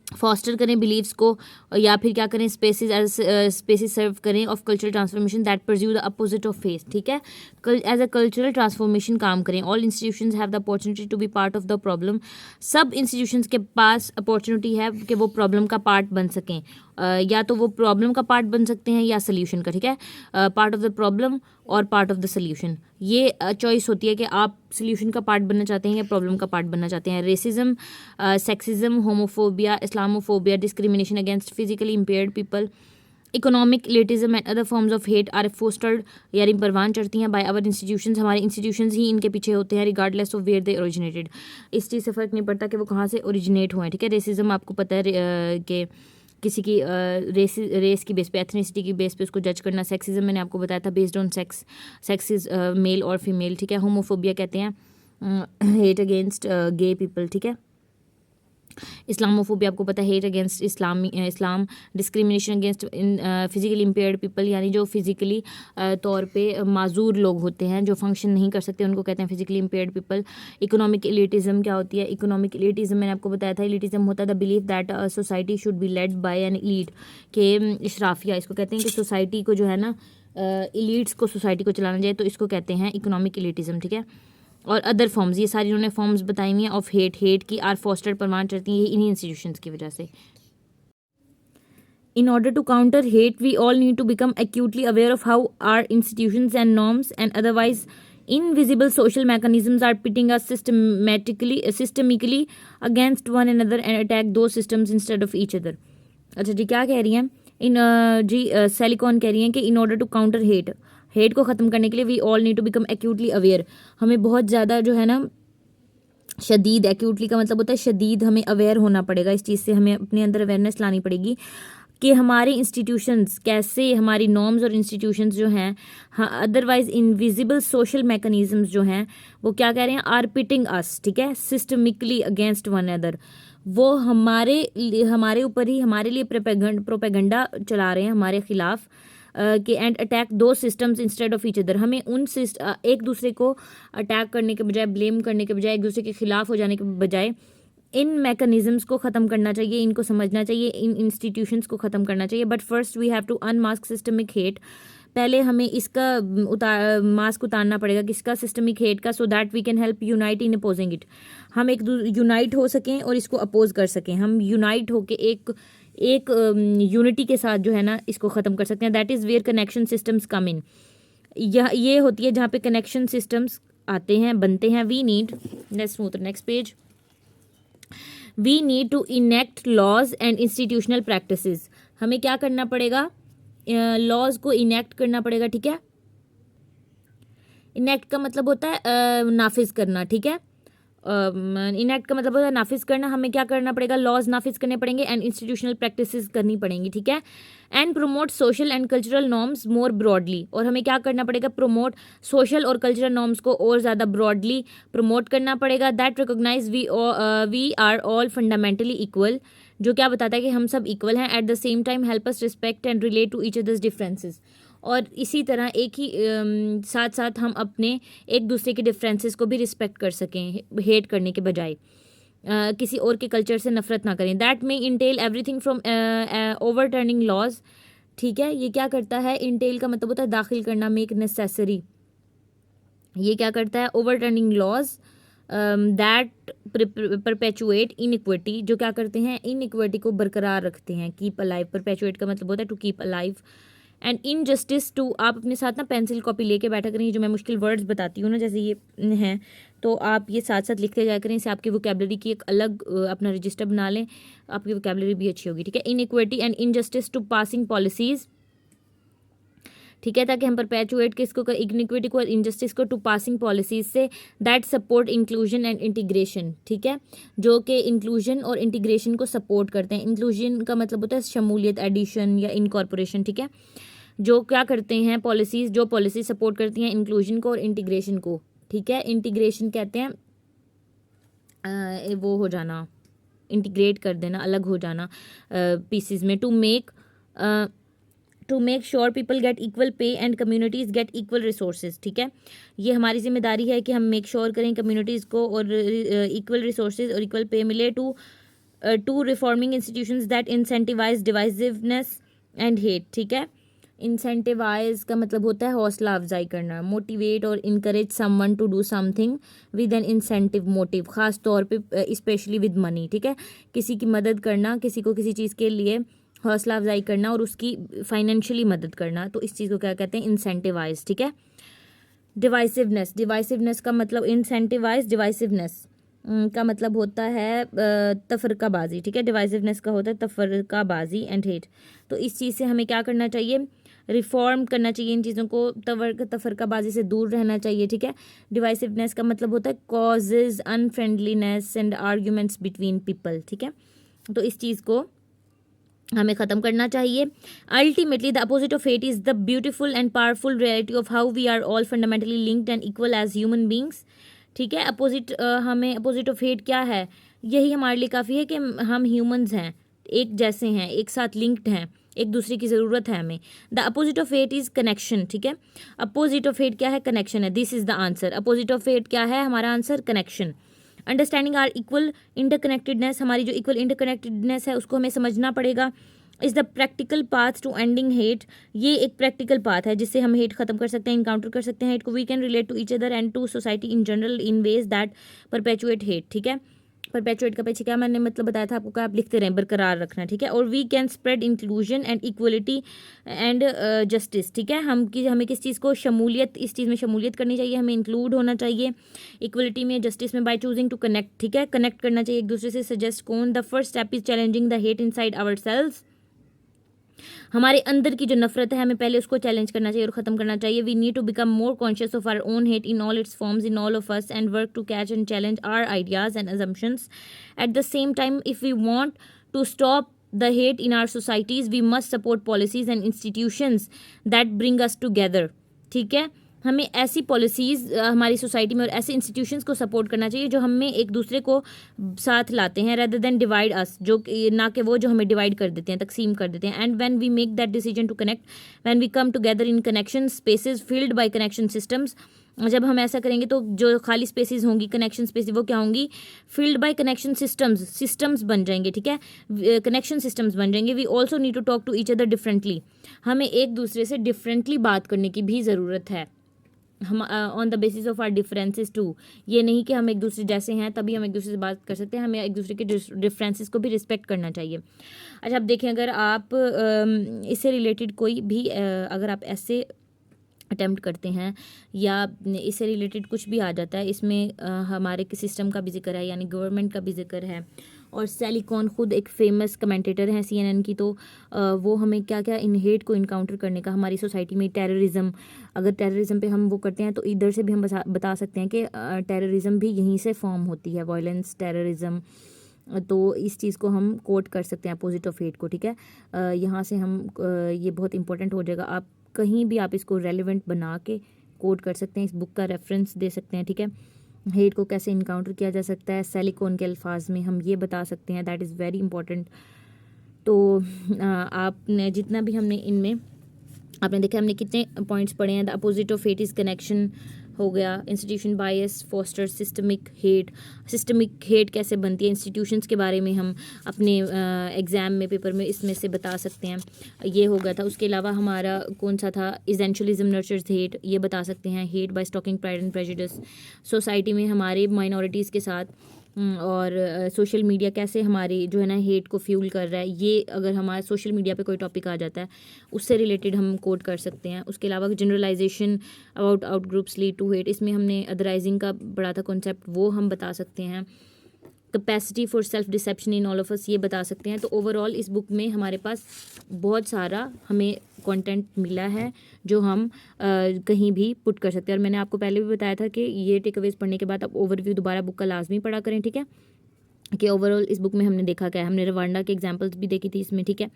फॉस्टर करें बिलीव्स को, या फिर क्या करें स्पेसेस एज स्पेसेस सर्व करें of cultural transformation that pursue the opposite of faith, ठीक है, एज अ कल्चरल ट्रांसफॉर्मेशन काम करें। All institutions have the opportunity to be part of the problem, सब इंस्टीट्यूशंस के पास अपॉर्चुनिटी है कि वो प्रॉब्लम का पार्ट बन सकें, या तो वो प्रॉब्लम का पार्ट बन सकते हैं या सोल्यूशन का, ठीक है, पार्ट ऑफ द प्रॉब्लम और पार्ट ऑफ द सोल्यूशन। ये चॉइस होती है कि आप सोल्यूशन का पार्ट बनना चाहते हैं या प्रॉब्लम का पार्ट बनना चाहते हैं। Racism, sexism, homophobia, Islamophobia, discrimination against physically impaired people, economic elitism and other forms of hate are fostered, यानी परवान चढ़ती हैं बाय आवर इंस्टीट्यूशंस, हमारे इंस्टीट्यूशंस ही इनके पीछे होते हैं, regardless of where they originated, इस चीज़ से फ़र्क नहीं पड़ता कि वो कहाँ से ओरिजिनेट हुए हैं, ठीक है। रेसिज्म आपको पता है कि किसी की रेस की बेस पे, एथनिसिटी की बेस पे उसको जज करना। सेक्सिज्म मैंने आपको बताया था based on sex, sex is male और फीमेल, ठीक है। होमोफोबिया कहते हैं हेट अगेंस्ट गे पीपल, ठीक है। इस्लामोफोबिया आपको पता है हेट अगेंस्ट इस्लाम, discrimination against physically impaired people, यानी जो फिजिकली तौर पे माजूर लोग होते हैं, जो फंक्शन नहीं कर सकते, उनको कहते हैं physically impaired people. Economic elitism क्या होती है? इकोनॉमिक एलिटिज्म मैंने आपको बताया था, एलिटिज्म होता है the belief that society should be led by N elite, के इशराफिया, इसको कहते हैं कि सोसाइटी को जो है ना एलीट्स को सोसाइटी को चलाना चाहिए, तो इसको कहते हैं इकोनॉमिक एलिटिज्म, ठीक है। और अदर फॉर्म्स, ये सारी उन्होंने फॉर्म्स बताई हुई हैं ऑफ हेट, हेट की आर फॉस्टर परवान चढ़ती हैं इन्हीं इंस्टीट्यूशंस की वजह से। In order to counter hate, we all need to become acutely aware of how our institutions and norms and otherwise invisible social mechanisms are pitting us systemically against one another and attack those systems instead of each other. अच्छा जी, क्या कह रही हैं silicon कह रही हैं कि in order to counter hate को ख़त्म करने के लिए we all need to become acutely aware, हमें बहुत ज़्यादा जो है ना शदीद, एक्यूटली का मतलब होता है शदीद, हमें अवेयर होना पड़ेगा इस चीज़ से, हमें अपने अंदर अवेयरनेस लानी पड़ेगी कि हमारे इंस्टीट्यूशंस कैसे, हमारी नॉर्म्स और इंस्टीट्यूशंस जो हैं, हाँ, अदरवाइज इनविजिबल सोशल मैकेनिज्म्स जो हैं वो क्या कह रहे हैं, आर पिटिंग अस, ठीक है, सिस्टमिकली अगेंस्ट वन अदर, वो हमारे ऊपर ही हमारे लिए प्रोपेगेंडा चला रहे हैं हमारे खिलाफ कि एंड अटैक दो systems instead of each other, हमें उन एक दूसरे को अटैक करने के बजाय, ब्लेम करने के बजाय, एक दूसरे के खिलाफ हो जाने के बजाय इन मैकेनिज्म्स को ख़त्म करना चाहिए, इनको समझना चाहिए, इन इंस्टीट्यूशंस को ख़त्म करना चाहिए। But first we have to unmask systemic hate, पहले हमें इसका मास्क उतारना पड़ेगा, किसका, सिस्टमिक हेट का, so that we can help unite in opposing it, हम एक यूनाइट हो सकें और इसको अपोज कर सकें, हम यूनाइट होके एक यूनिटी के साथ जो है ना इसको ख़त्म कर सकते हैं। That is where connection systems come in, ये होती है जहाँ पे कनेक्शन सिस्टम्स आते हैं, बनते हैं। We need, let's move to next page, we need to enact laws and institutional practices, हमें क्या करना पड़ेगा, लॉज को इनेक्ट करना पड़ेगा, ठीक है। इनेक्ट का मतलब होता है नाफिज करना, ठीक है, इनेक्ट का मतलब होता है नाफिज करना, हमें क्या करना पड़ेगा, लॉज नाफिज करने पड़ेंगे एंड इंस्टीट्यूशनल प्रैक्टिसेस करनी पड़ेंगी, ठीक है। And promote social and cultural norms more broadly, और हमें क्या करना पड़ेगा, प्रोमोट सोशल और कल्चरल नॉर्म्स को और ज़्यादा ब्रॉडली प्रमोट करना पड़ेगा। That recognize we are all fundamentally equal, जो क्या बताता है कि हम सब इक्वल हैं। At the same time help us respect and relate to each others differences, और इसी तरह एक ही साथ साथ हम अपने एक दूसरे के डिफरेंसेस को भी रिस्पेक्ट कर सकें, हेट करने के बजाय, किसी और के कल्चर से नफरत ना करें। दैट में entail everything from overturning laws, ठीक है, ये क्या करता है, इंटेल का मतलब होता है दाखिल करना, मेक नेसेसरी, ये क्या करता है, overturning laws that perpetuate inequity, जो क्या करते हैं, इनइक्विटी को बरकरार रखते हैं, कीप अलाइव, परपेचुएट का मतलब होता है to keep alive, and injustice to, आप अपने साथ ना पेंसिल कॉपी लेके बैठा करें, जो मैं मुश्किल वर्ड्स बताती हूँ ना जैसे ये हैं, तो आप ये साथ साथ लिखते जाया करें, इससे आपकी वोकेबलरी की एक अलग अपना रजिस्टर बना लें, आपकी वोकेबलरी भी अच्छी होगी, ठीक है। Inequity and injustice to passing policies, ठीक है, ताकि हम परपेचुएट किसको, इनइक्विटी को, इनजस्टिस को, टू पासिंग पॉलिसीज से that support inclusion and integration, ठीक है, जो कि इंक्लूजन और इंटीग्रेशन को सपोर्ट करते हैं। इंक्लूजन का मतलब होता है शमूलियत, एडिशन या इनकॉर्पोरेशन, ठीक है, जो क्या करते हैं पॉलिसीज, जो पॉलिसीज सपोर्ट करती हैं इंक्लूजन को और इंटीग्रेशन को, ठीक है। इंटीग्रेशन कहते हैं वो हो जाना, इंटीग्रेट कर देना, अलग हो जाना पीसीज में। To make to make sure people get equal pay and communities get equal resources, ठीक है। ये हमारी जिम्मेदारी है कि हम मेक श्योर करें कम्युनिटीज़ को और इक्वल रिसोर्सेज और इक्वल पे मिले। To reforming institutions that incentivise divisiveness and hate, ठीक है। इंसेंटिवाइज का मतलब होता है हौसला अफजाई करना, मोटिवेट और encourage someone to do something with an incentive motive, खास तौर पे स्पेशली विद मनी, ठीक है। किसी की मदद करना, किसी को किसी चीज़ के लिए हौसला अफजाई करना और उसकी फाइनेंशियली मदद करना, तो इस चीज़ को क्या कहते हैं, इंसेंटिवाइज, ठीक है। डिवाइसिवनेस, डिवाइसिवनेस का मतलब इंसेंटिवाइज डिवाइसिवनेस का मतलब होता है तफरकाबाजी, ठीक है। डिवाइसिवनेस का होता है तफरकाबाजी एंड हेट। तो इस चीज़ से हमें क्या करना चाहिए, रिफॉर्म करना चाहिए, इन चीज़ों को तफरकाबाजी से दूर रहना चाहिए, ठीक है। डिवाइसिवनेस का मतलब होता है causes unfriendliness and arguments between people, ठीक है। तो इस चीज़ को हमें ख़त्म करना चाहिए। Ultimately the opposite of hate is the beautiful and powerful reality of how we are all fundamentally linked and equal as human beings, ठीक है। हमें अपोजिट ऑफ हेट क्या है, यही हमारे लिए काफ़ी है कि हम ह्यूमंस हैं, एक जैसे हैं, एक साथ लिंक्ड हैं, एक दूसरे की ज़रूरत है हमें। The opposite of hate is connection, ठीक है। अपोजिट ऑफ हेट क्या है, कनेक्शन है। This is the answer. Opposite of hate क्या है, हमारा answer connection. Understanding our equal interconnectedness, हमारी जो इक्वल इंटरकनेक्टेडनेस है उसको हमें समझना पड़ेगा। Is the practical path to ending hate, ये एक प्रैक्टिकल पाथ है जिससे हम हेट खत्म कर सकते हैं, इनकाउंटर कर सकते हैं हेट को। We can relate to each other and to society in general in ways that perpetuate hate, ठीक है। परपेचुएट का पीछे क्या मैंने मतलब बताया था आपको, क्या आप लिखते रहें, बरकरार रखना, ठीक है। और we can spread inclusion and equality and justice, ठीक है। हमें किस चीज़ को शमूलियत, इस चीज़ में शमूलियत करनी चाहिए, हमें इंक्लूड होना चाहिए इक्वलिटी में, जस्टिस में, बाय चूजिंग टू कनेक्ट, ठीक है। कनेक्ट करना चाहिए एक दूसरे से। सजेस्ट कौन, the first step is challenging the hate inside ourselves, हमारे अंदर की जो नफरत है हमें पहले उसको चैलेंज करना चाहिए और ख़त्म करना चाहिए। We need to become more conscious of our own hate in all its forms in all of us and work to catch and challenge our ideas and assumptions at the same time. If we want to stop the hate in our societies we must support policies and institutions that bring us together, ठीक है। हमें ऐसी policies हमारी society में और ऐसे institutions को support करना चाहिए जो हमें एक दूसरे को साथ लाते हैं, रेदर देन डिवाइड अस, जो ना कि वो जो हमें डिवाइड कर देते हैं, तकसीम कर देते हैं। And when we make that decision to connect, when we come together in connection spaces filled by connection systems, जब हम ऐसा करेंगे तो जो खाली स्पेसेस होंगी, कनेक्शन स्पेसेस, वो क्या होंगी, फील्ड बाय कनेक्शन सिस्टम्स बन जाएंगे, ठीक है। कनेक्शन सिस्टम्स बन जाएंगे। We also need to talk to each other differently, हमें एक दूसरे से डिफरेंटली बात करने की भी ज़रूरत है, हम on the basis of our differences too. ये नहीं कि हम एक दूसरे जैसे हैं तभी हम एक दूसरे से बात कर सकते हैं, हमें एक दूसरे के डिफरेंसेस को भी रिस्पेक्ट करना चाहिए। अच्छा, अब देखें, अगर आप इससे रिलेटेड कोई भी अगर आप ऐसे अटेम्प्ट करते हैं या इससे रिलेटेड कुछ भी आ जाता है, इसमें हमारे सिस्टम का भी जिक्र है, यानी गवर्नमेंट का भी जिक्र है, और सैली कॉन खुद एक फेमस कमेंटेटर हैं CNN की, तो वो हमें क्या क्या इन हेट को इनकाउंटर करने का, हमारी सोसाइटी में टेररिज्म, अगर टेररिज्म पे हम वो करते हैं तो इधर से भी हम बता सकते हैं कि टेररिज्म भी यहीं से फॉर्म होती है, वायलेंस, टेररिज्म। तो इस चीज़ को हम कोट कर सकते हैं अपोजिट ऑफ हेट को, ठीक है। यहाँ से हम ये बहुत इंपॉर्टेंट हो जाएगा, आप कहीं भी आप इसको रेलिवेंट बना के कोट कर सकते हैं, इस बुक का रेफरेंस दे सकते हैं, ठीक है। हेट को कैसे इनकाउंटर किया जा सकता है सैली कॉन के अल्फाज में, हम ये बता सकते हैं, दैट इज़ वेरी इंपॉर्टेंट। तो आपने जितना भी हमने इनमें आपने देखा हमने कितने पॉइंट्स पढ़े हैं। The opposite of hate is connection हो गया, इंस्टीट्यूशन बायस फोस्टर सिस्टमिक हेट कैसे बनती है, इंस्टीट्यूशंस के बारे में हम अपने एग्ज़ाम में, पेपर में इसमें से बता सकते हैं, ये हो गया था। उसके अलावा हमारा कौन सा था, इसेंशियलिज्म नर्चर्स हेट, ये बता सकते हैं। Hate by stoking pride and prejudice, society में हमारे माइनॉरिटीज़ के साथ और सोशल मीडिया कैसे हमारी जो है ना हेट को फ्यूल कर रहा है, ये अगर हमारे सोशल मीडिया पे कोई टॉपिक आ जाता है उससे रिलेटेड हम कोट कर सकते हैं। उसके अलावा generalization about out groups lead to hate, इसमें हमने अदराइजिंग का पढ़ा था कॉन्सेप्ट, वो हम बता सकते हैं। Capacity for self deception in all of us, ये बता सकते हैं। तो ओवरऑल इस बुक में हमारे पास बहुत सारा हमें कंटेंट मिला है जो हम कहीं भी पुट कर सकते हैं। और मैंने आपको पहले भी बताया था कि ये टेकअवेज पढ़ने के बाद आप ओवरव्यू दोबारा बुक का लाजमी पढ़ा करें, ठीक है, कि ओवरऑल इस बुक में हमने देखा क्या है। हमने रवांडा के एग्जांपल्स भी देखी थी इसमें, ठीक है।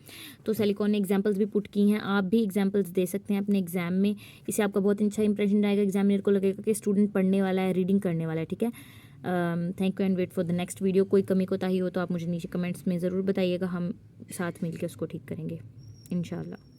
तो सैली कॉन ने एग्जांपल्स भी पुट की हैं, आप भी एग्जांपल्स दे सकते हैं अपने एग्जाम में, इससे आपका बहुत अच्छा इंप्रेशन आएगा, एग्जामिनर को लगेगा कि स्टूडेंट पढ़ने वाला है, रीडिंग करने वाला है, ठीक है। Thank you and wait for the next video. कोई कमी कोताही हो तो आप मुझे नीचे कमेंट्स में ज़रूर बताइएगा, हम साथ मिलकर उसको ठीक करेंगे इंशाल्लाह।